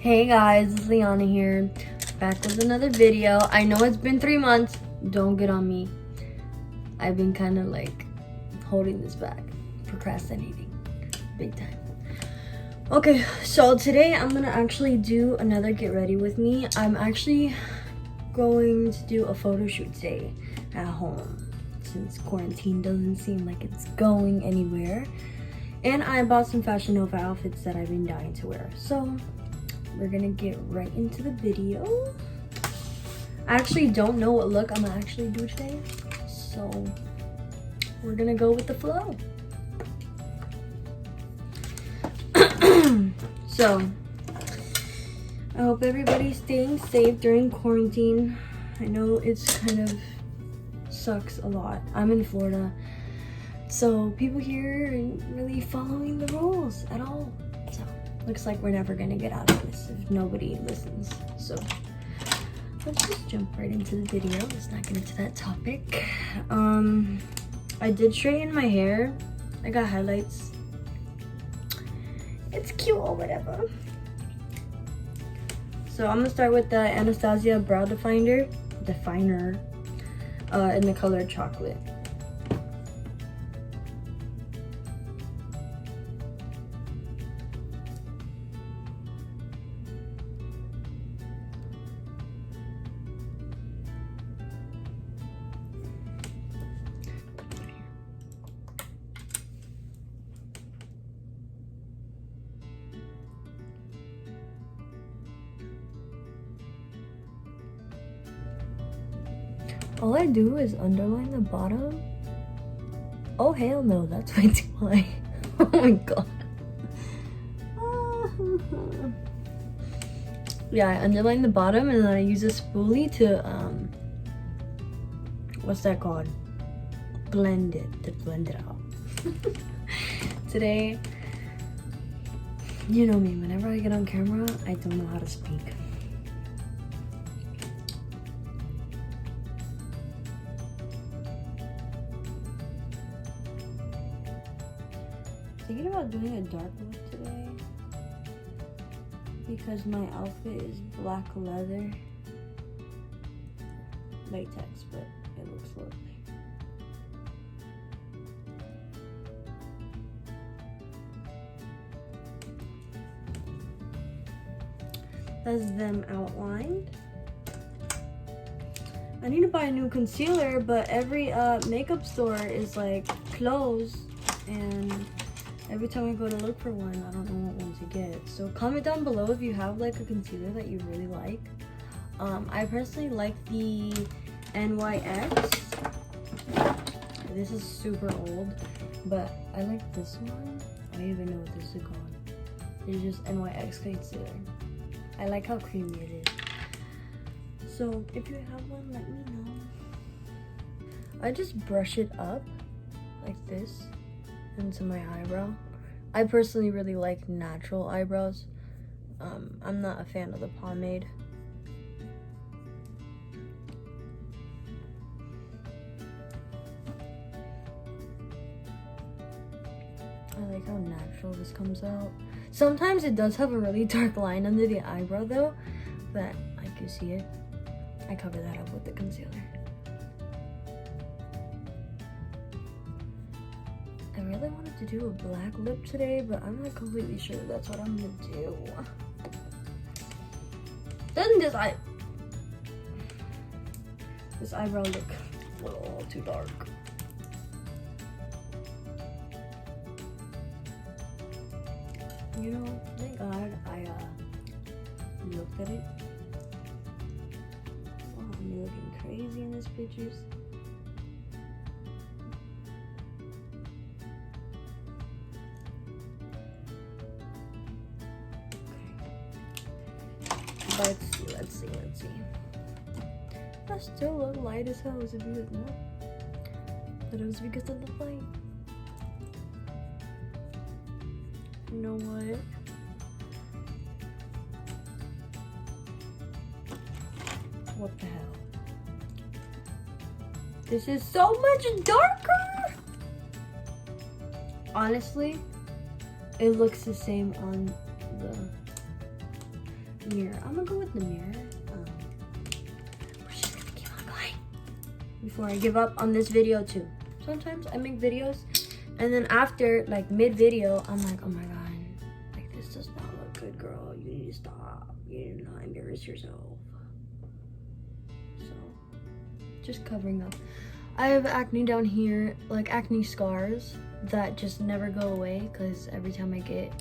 Hey guys, it's Liana here, back with another video. I know it's been 3 months, don't get on me. I've been kind of like holding this back, procrastinating, big time. Okay, so today I'm gonna actually do another get ready with me. I'm actually going to do a photo shoot today at home, since quarantine doesn't seem like it's going anywhere. And I bought some Fashion Nova outfits that I've been dying to wear. So we're gonna get right into the video. I actually don't know what look I'm gonna actually do today, so we're gonna go with the flow. So I hope everybody's staying safe during quarantine. I know it's kind of sucks a lot. I'm in Florida, so people here aren't really following the rules at all. So looks like we're never gonna get out of this if nobody listens. So let's just jump right into the video. Let's not get into that topic. I did straighten my hair. I got highlights. It's cute or whatever. So I'm gonna start with the Anastasia brow definer in the color chocolate. All I do is underline the bottom. Oh hell no, that's way too high. Oh my god. Yeah, I underline the bottom and then I use a spoolie to what's that called? To blend it out. Today, you know me, whenever I get on camera, I don't know how to speak. Thinking about doing a dark look today because my outfit is black leather latex, but it looks lovely. That's them outlined. I need to buy a new concealer, but every makeup store is like closed, and every time I go to look for one, I don't know what one to get. So comment down below if you have like a concealer that you really like. I personally like the NYX. This is super old, but I like this one. I don't even know what this is called. It's just NYX concealer. I like how creamy it is. So if you have one, let me know. I just brush it up like this into my eyebrow. I personally really like natural eyebrows. I'm not a fan of the pomade. I like how natural this comes out. Sometimes it does have a really dark line under the eyebrow though, but like you see it, I cover that up with the concealer. I really wanted to do a black lip today, but I'm not completely sure that's what I'm gonna do. Doesn't this eyebrow look a little too dark? You know, thank God I looked at it. Oh, I'm looking crazy in these pictures. Let's see. I still look light as hell. Is it because no? But it was because of the light. You know what? What the hell? This is so much darker! Honestly, it looks the same on the mirror. I'm gonna go with the mirror. We're just gonna keep on going before I give up on this video too. Sometimes I make videos and then after, like mid-video, I'm like, oh my god, like this does not look good, girl. You need to stop. You need to not embarrass yourself. So, just covering up. I have acne down here, like acne scars that just never go away because every time I get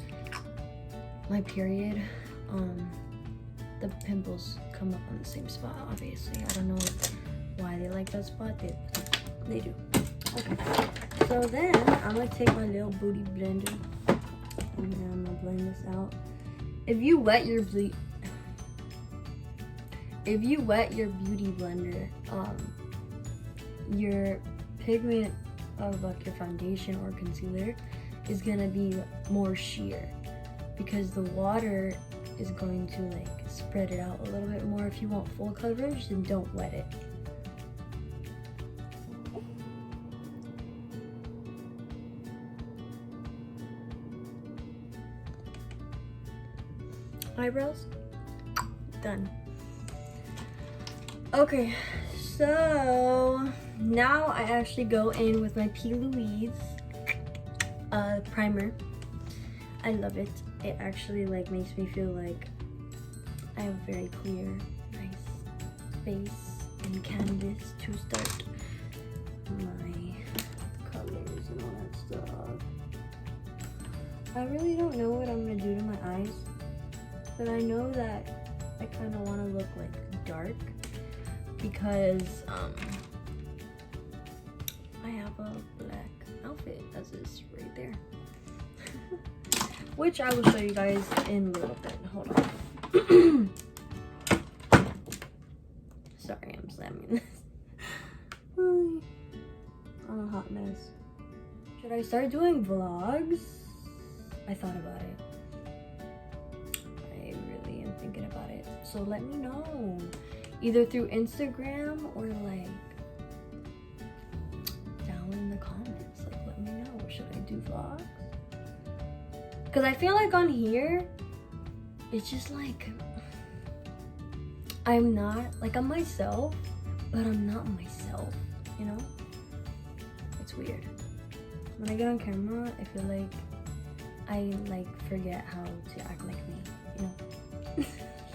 my period, the pimples come up on the same spot, obviously. I don't know why they like that spot, they do. Okay, so then I'm gonna take my little booty blender and then I'm gonna blend this out. If you wet your beauty blender, your pigment of like your foundation or concealer is gonna be more sheer because the water is going to like spread it out a little bit more. If you want full coverage, then don't wet it. Eyebrows done. Okay, so now I actually go in with my P. Louise primer. I love it. It actually like makes me feel like I have a very clear, nice face and canvas to start my colors and all that stuff. I really don't know what I'm gonna do to my eyes, but I know that I kind of want to look like dark because I have a black outfit as is right there. Which I will show you guys in a little bit. Hold on. Sorry, I'm slamming this. I'm a hot mess. Should I start doing vlogs? I thought about it. I really am thinking about it. So let me know. Either through Instagram or like down in the comments. Like let me know. Should I do vlogs? Because I feel like on here, it's just like, I'm not, like I'm myself, but I'm not myself, you know? It's weird. When I get on camera, I feel like I like forget how to act like me, you know?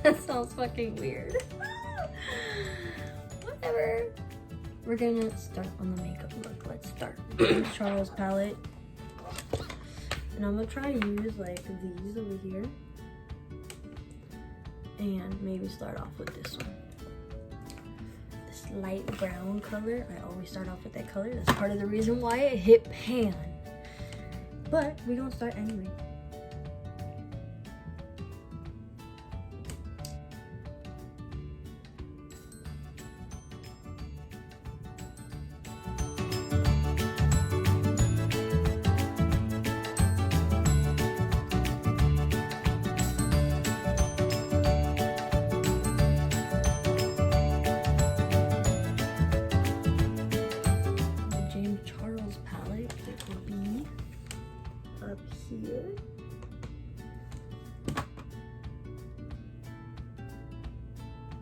That sounds fucking weird. Whatever. We're gonna start on the makeup look. Let's start. Charles palette. And I'm gonna try to use like these over here. And maybe start off with this one. This light brown color. I always start off with that color. That's part of the reason why it hit pan. But we're gonna start anyway. Here.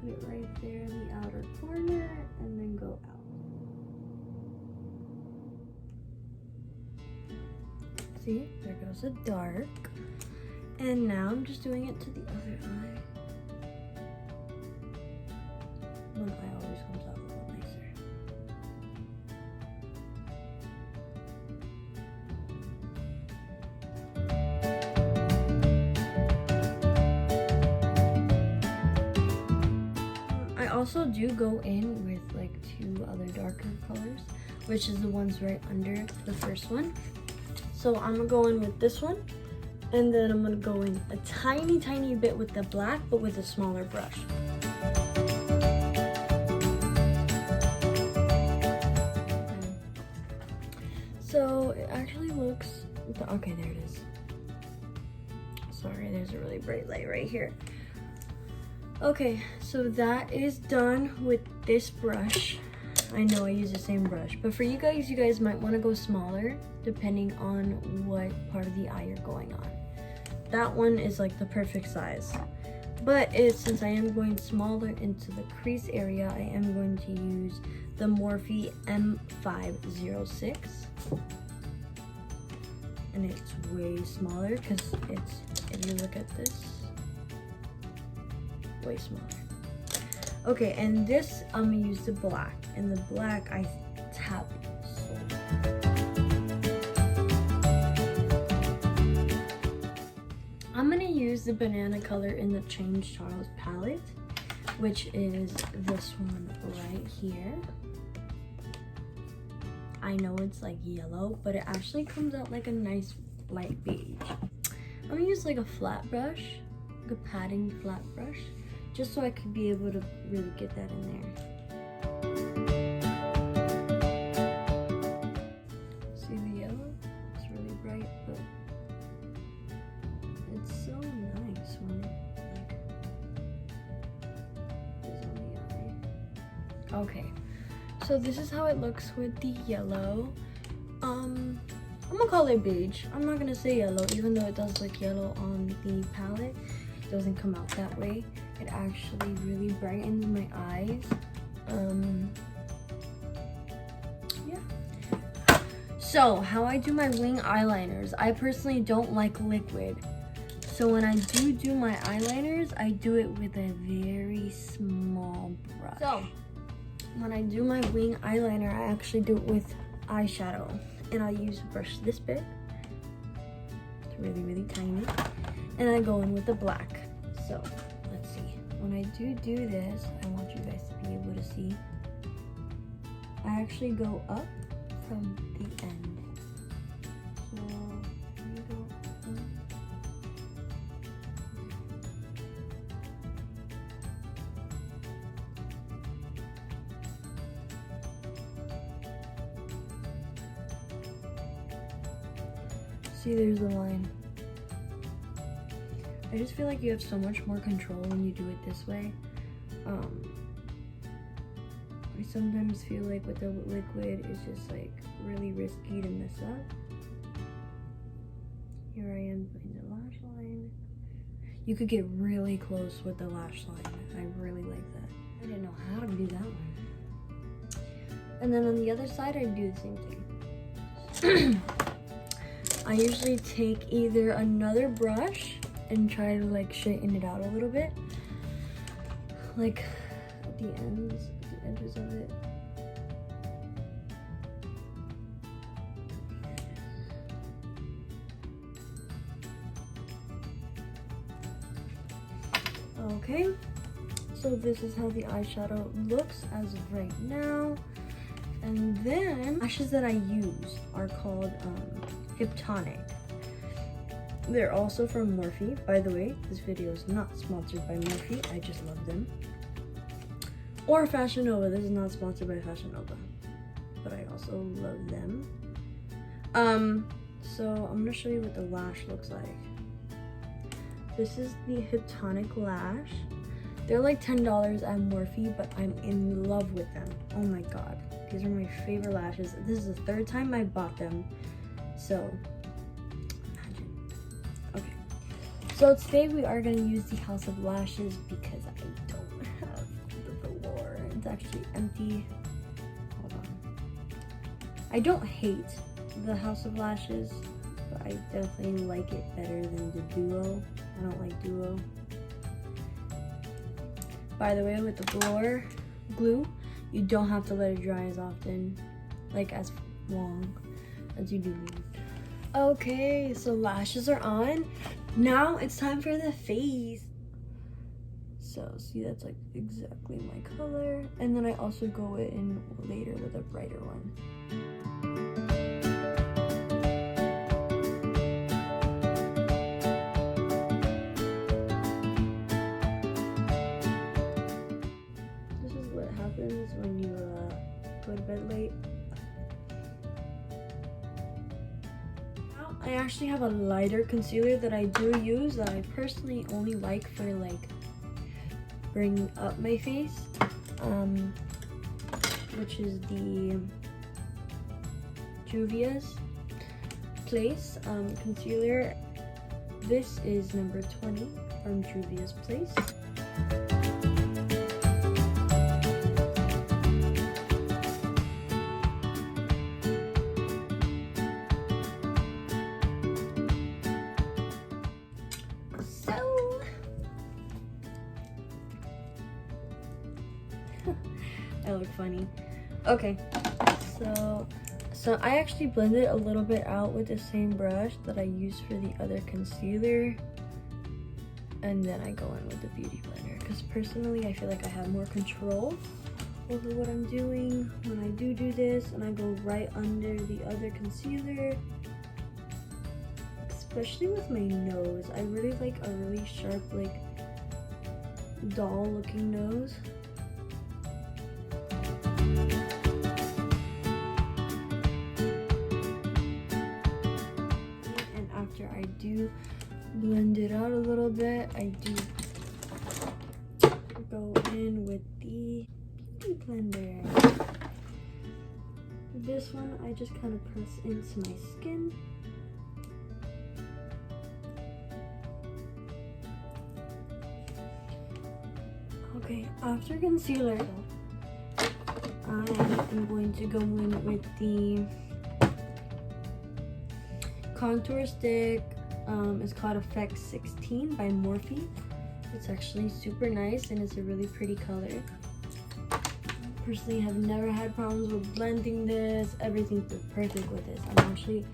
Put it right there in the outer corner and then go out. See, there goes the dark. And now I'm just doing it to the other eye. One eye always comes out a little nicer. I also do go in with like 2 other darker colors, which is the ones right under the first one. So I'm gonna go in with this one, and then I'm gonna go in a tiny bit with the black, but with a smaller brush. Okay. So it actually looks, okay, there it is. Sorry, there's a really bright light right here. Okay, so that is done with this brush. I know I use the same brush, but for you guys might want to go smaller depending on what part of the eye you're going on. That one is like the perfect size. But since I am going smaller into the crease area, I am going to use the Morphe M506. And it's way smaller because it's, if you look at this, way smaller. Okay, and this I'm gonna use the black, and the black I tap so. I'm gonna use the banana color in the Change Charles palette, which is this one right here. I know it's like yellow, but it actually comes out like a nice light beige. I'm gonna use like a flat brush, like a padding flat brush, just so I could be able to really get that in there. See the yellow? It's really bright, but it's so nice when it like is on the eye. Okay. So this is how it looks with the yellow. I'm gonna call it beige. I'm not gonna say yellow, even though it does look yellow on the palette. It doesn't come out that way. It actually really brightens my eyes. Yeah. So how I do my wing eyeliners, I personally don't like liquid. So when I do my eyeliners, I do it with a very small brush. So when I do my wing eyeliner, I actually do it with eyeshadow. And I'll use a brush this big. It's really, really tiny. And I go in with the black. So, let's see. When I do this, I want you guys to be able to see. I actually go up from the end. So, let me go up. See, there's the line. I just feel like you have so much more control when you do it this way. I sometimes feel like with the liquid, it's just like really risky to mess up. Here I am putting the lash line. You could get really close with the lash line. I really like that. I didn't know how to do that one. And then on the other side, I do the same thing. I usually take either another brush and try to like straighten it out a little bit, like at the edges of it. Okay, so this is how the eyeshadow looks as of right now. And then lashes that I use are called Hyptonic. They're also from Morphe. By the way, this video is not sponsored by Morphe. I just love them. Or Fashion Nova. This is not sponsored by Fashion Nova, but I also love them. So I'm gonna show you what the lash looks like. This is the Hyptonic lash. They're like $10 at Morphe, but I'm in love with them. Oh my god, these are my favorite lashes. This is the third time I bought them. So, imagine. Okay. So today we are going to use the House of Lashes because I don't have the velour. It's actually empty. Hold on. I don't hate the House of Lashes, but I definitely like it better than the Duo. I don't like Duo. By the way, with the velour glue, you don't have to let it dry as often, like as long as you do. Okay, so lashes are on. Now it's time for the face. So see, that's like exactly my color. And then I also go in later with a brighter one. This is what happens when you go to bed late. I actually have a lighter concealer that I do use that I personally only like for like bringing up my face, which is the Juvia's Place concealer. This is number 20. from Juvia's Place. So I look funny. Okay, so I actually blended a little bit out with the same brush that I used for the other concealer, and then I go in with the beauty blender because personally I feel like I have more control over what I'm doing when I do this, and I go right under the other concealer, especially with my nose. I really like a really sharp, like doll looking nose. I do blend it out a little bit. I do go in with the beauty blender. This one I just kind of press into my skin. Okay, after concealer, I am going to go in with the contour stick. It's called Effect 16 by Morphe. It's actually super nice and it's a really pretty color. Personally, have never had problems with blending this. Everything's perfect with this. I'm actually,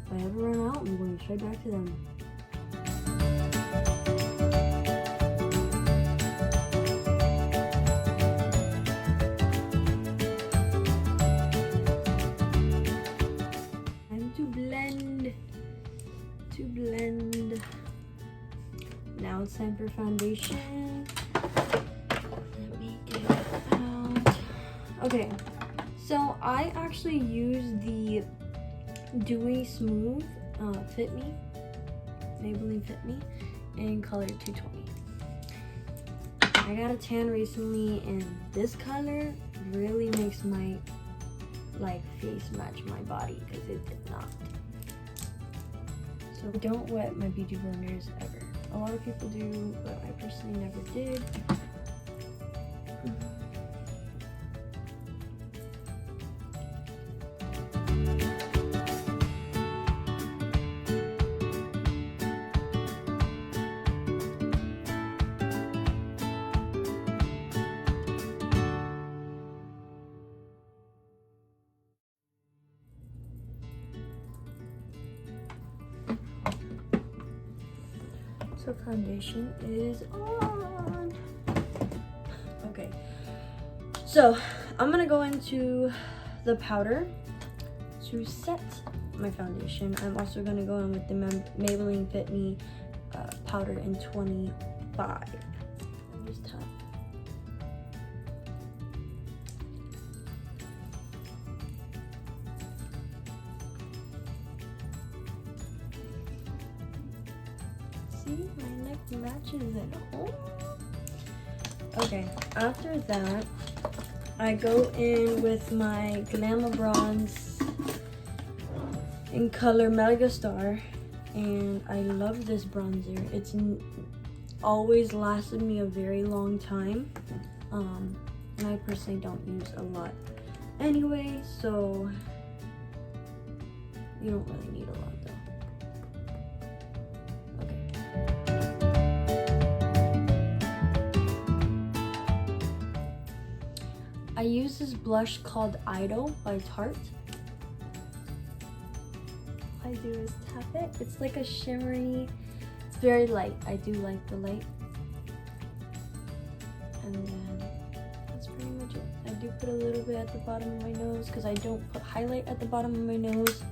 if I ever run out, I'm going straight back to them. Now it's time for foundation. Let me get it out. Okay, so I actually use the Dewy Smooth Fit Me, Maybelline Fit Me, in color 220. I got a tan recently, and this color really makes my face match my body because it did not. So don't wet my beauty blenders ever. A lot of people do, but I personally never did. So foundation is on. Okay, so I'm gonna go into the powder to set my foundation. I'm also gonna go in with the Maybelline Fit Me powder in 25. Just tap. My neck matches at home. Okay, after that, I go in with my Glamour Bronze in color Mega Star, and I love this bronzer. It's always lasted me a very long time, and I personally don't use a lot anyway, so you don't really need a lot though. I use this blush called Idol by Tarte. All I do is tap it. It's like a shimmery, it's very light. I do like the light. And then that's pretty much it. I do put a little bit at the bottom of my nose because I don't put highlight at the bottom of my nose.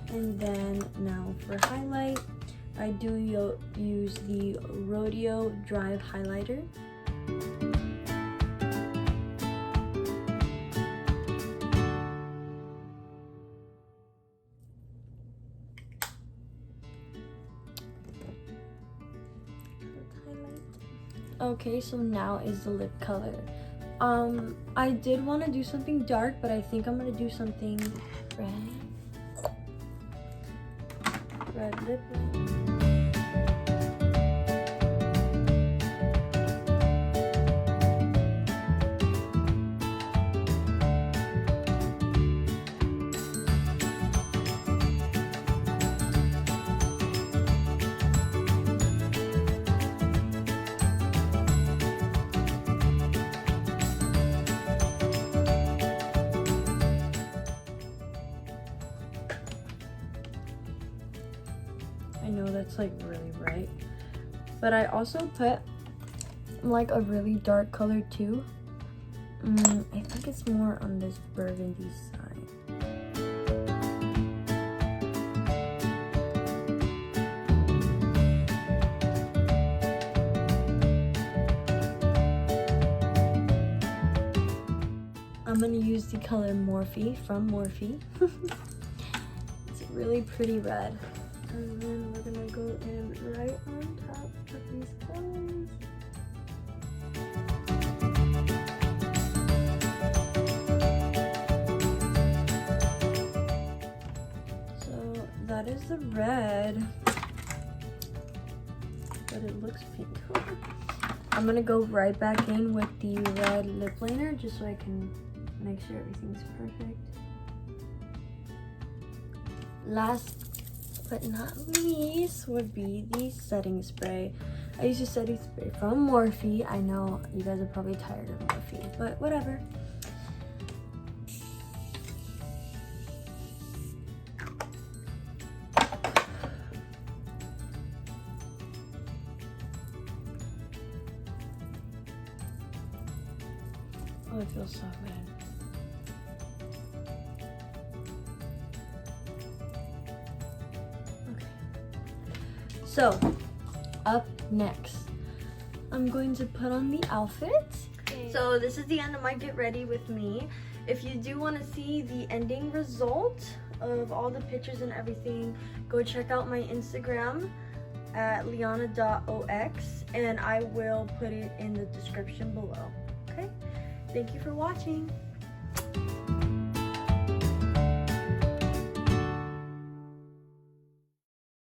And then now for highlight, I do use the Rodeo Drive Highlighter. Okay, so now is the lip color. I did want to do something dark, but I think I'm gonna do something red. Red lip. know that's like really bright. But I also put like a really dark color too. I think it's more on this burgundy side. I'm gonna use the color Morphe from Morphe. It's a really pretty red. And then we're gonna go in right on top of these colors. So that is the red, but it looks pink. I'm gonna go right back in with the red lip liner just so I can make sure everything's perfect. Last but not least would be the setting spray. I use a setting spray from Morphe. I know you guys are probably tired of Morphe, but whatever. Oh, it feels so good. So, up next, I'm going to put on the outfit. Okay. So this is the end of my get ready with me. If you do want to see the ending result of all the pictures and everything, go check out my Instagram at lianna.ox, and I will put it in the description below. Okay? Thank you for watching.